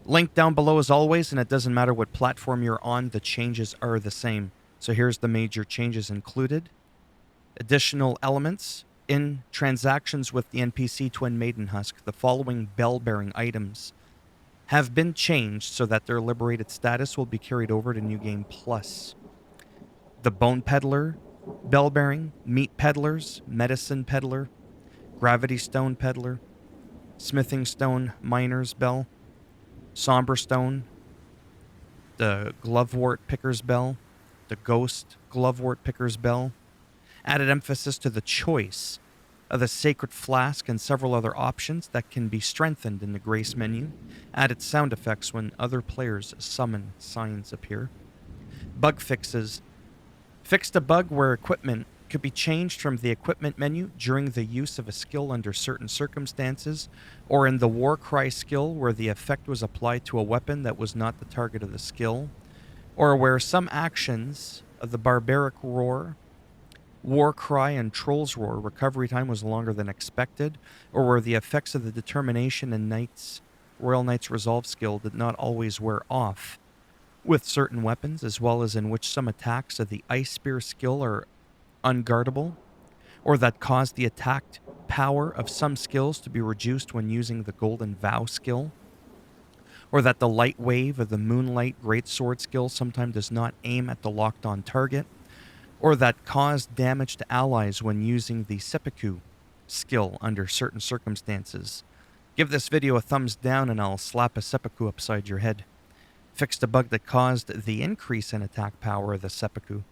Link down below as always, and it doesn't matter what platform you're on, the changes are the same. So here's the major changes included. Additional elements. In transactions with the NPC Twin Maiden Husk, the following bell-bearing items have been changed so that their liberated status will be carried over to New Game Plus. The Bone Peddler, Bell-bearing, Meat Peddlers, Medicine Peddler, Gravity Stone Peddler, Smithing Stone Miner's Bell, Somber Stone, the Glovewort Picker's Bell, the Ghost Glovewort Picker's Bell, added emphasis to the choice of the Sacred Flask and several other options that can be strengthened in the Grace menu, added sound effects when other players' summon signs appear. Bug fixes. Fixed a bug where equipment could be changed from the equipment menu during the use of a skill under certain circumstances, or in the Warcry skill where the effect was applied to a weapon that was not the target of the skill, or where some actions of the Barbaric Roar, Warcry, and Troll's Roar recovery time was longer than expected, or where the effects of the Determination and Royal Knight's Resolve skill did not always wear off with certain weapons, as well as in which some attacks of the Ice Spear skill are unguardable, or that cause the attack power of some skills to be reduced when using the Golden Vow skill, or that the Light Wave of the Moonlight Greatsword skill sometimes does not aim at the locked-on target, or that caused damage to allies when using the Seppuku skill under certain circumstances. Give this video a thumbs down and I'll slap a Seppuku upside your head. Fixed a bug that caused the increase in attack power of the Seppuku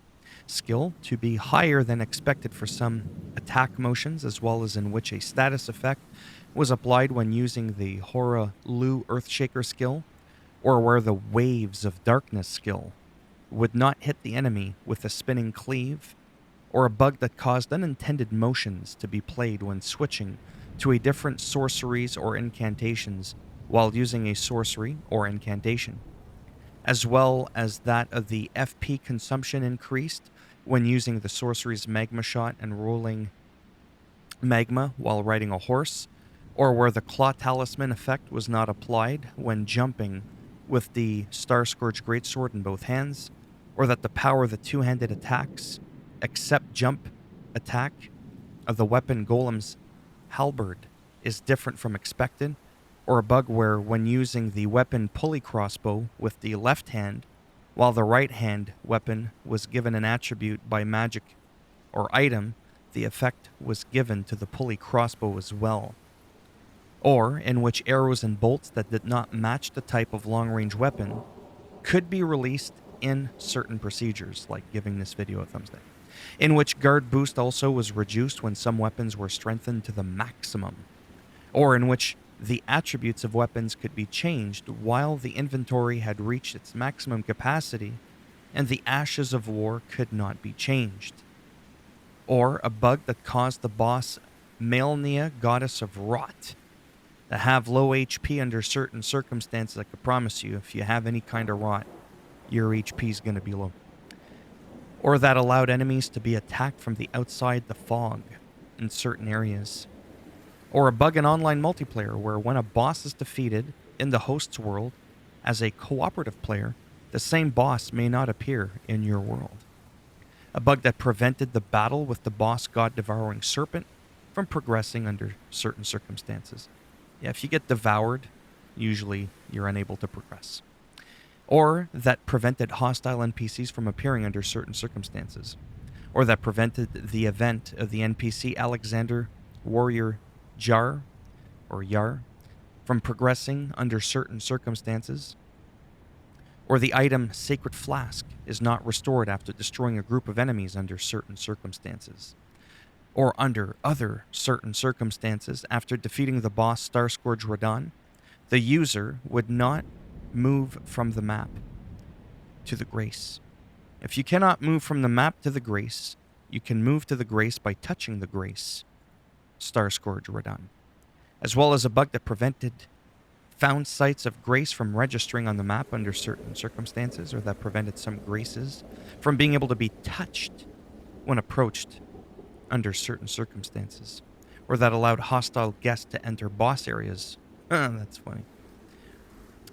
skill to be higher than expected for some attack motions, as well as in which a status effect was applied when using the Hora Lu Earthshaker skill, or where the Waves of Darkness skill would not hit the enemy with a spinning cleave, or a bug that caused unintended motions to be played when switching to a different sorceries or incantations while using a sorcery or incantation, as well as that of the FP consumption increased when using the sorcery's magma shot and rolling magma while riding a horse, or where the Claw Talisman effect was not applied when jumping with the Star Scourge Greatsword in both hands, or that the power of the two-handed attacks, except jump attack, of the weapon Golem's Halberd is different from expected, or a bug where when using the weapon pulley crossbow with the left hand, while the right hand weapon was given an attribute by magic or item, the effect was given to the pulley crossbow as well. Or in which arrows and bolts that did not match the type of long-range weapon could be released in certain procedures, like giving this video a thumbs down. In which guard boost also was reduced when some weapons were strengthened to the maximum, or in which the attributes of weapons could be changed while the inventory had reached its maximum capacity and the Ashes of War could not be changed. Or a bug that caused the boss Melnia, Goddess of Rot, to have low HP under certain circumstances. I could promise you, if you have any kind of rot, your HP is going to be low. Or that allowed enemies to be attacked from the outside the fog in certain areas. Or a bug in online multiplayer where when a boss is defeated in the host's world as a cooperative player, the same boss may not appear in your world. A bug that prevented the battle with the boss God-devouring serpent from progressing under certain circumstances. Yeah, if you get devoured, usually you're unable to progress. Or that prevented hostile NPCs from appearing under certain circumstances. Or that prevented the event of the NPC Alexander Warrior Jar, or Yar, from progressing under certain circumstances. Or the item Sacred Flask is not restored after destroying a group of enemies under certain circumstances. Or under other certain circumstances, after defeating the boss Star Scourge Radon, the user would not move from the map to the Grace. If you cannot move from the map to the Grace, you can move to the Grace by touching the Grace, Star Scourge Radon, as well as a bug that prevented found sites of Grace from registering on the map under certain circumstances, or that prevented some Graces from being able to be touched when approached under certain circumstances, or that allowed hostile guests to enter boss areas. That's funny.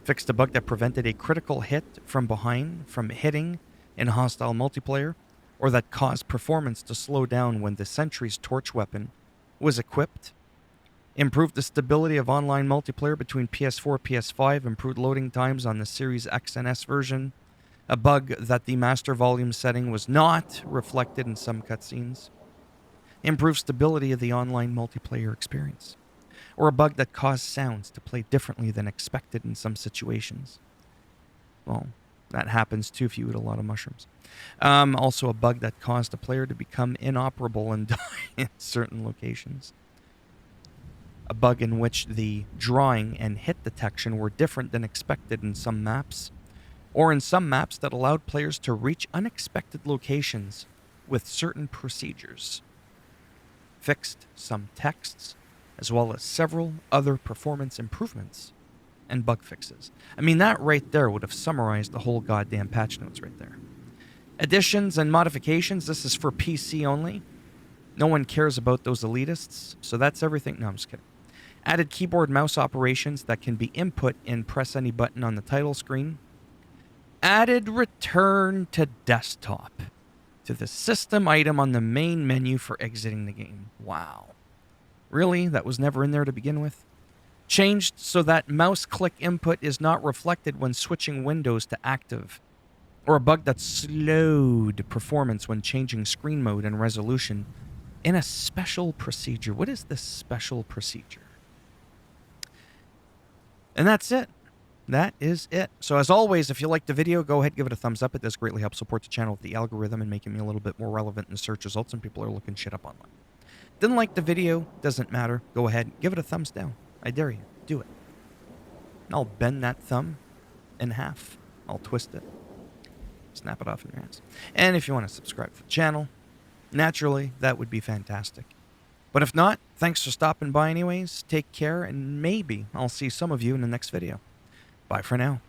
Fixed a bug that prevented a critical hit from behind from hitting in hostile multiplayer, or that caused performance to slow down when the Sentry's torch weapon was equipped. Improved the stability of online multiplayer between PS4 PS5, improved loading times on the Series X and S version, a bug that the master volume setting was not reflected in some cutscenes. Improved stability of the online multiplayer experience, or a bug that caused sounds to play differently than expected in some situations. Well, that happens too if you eat a lot of mushrooms. Also, a bug that caused a player to become inoperable and die in certain locations. A bug in which the drawing and hit detection were different than expected in some maps, or in some maps that allowed players to reach unexpected locations with certain procedures. Fixed some texts, as well as several other performance improvements and bug fixes. I mean, that right there would have summarized the whole goddamn patch notes right there. Additions and modifications, this is for PC only. No one cares about those elitists, so that's everything. No, I'm just kidding. Added keyboard mouse operations that can be input in press any button on the title screen. Added return to desktop to the system item on the main menu for exiting the game. Wow. Really? That was never in there to begin with? Changed so that mouse click input is not reflected when switching windows to active, or a bug that slowed performance when changing screen mode and resolution in a special procedure. What is this special procedure? And that's it. That is it. So as always, if you liked the video, go ahead, give it a thumbs up. It does greatly help support the channel with the algorithm and making me a little bit more relevant in the search results, and people are looking shit up online. Didn't like the video, doesn't matter. Go ahead, give it a thumbs down. I dare you. Do it. And I'll bend that thumb in half. I'll twist it. Snap it off in your hands. And if you want to subscribe to the channel, naturally, that would be fantastic. But if not, thanks for stopping by anyways. Take care, and maybe I'll see some of you in the next video. Bye for now.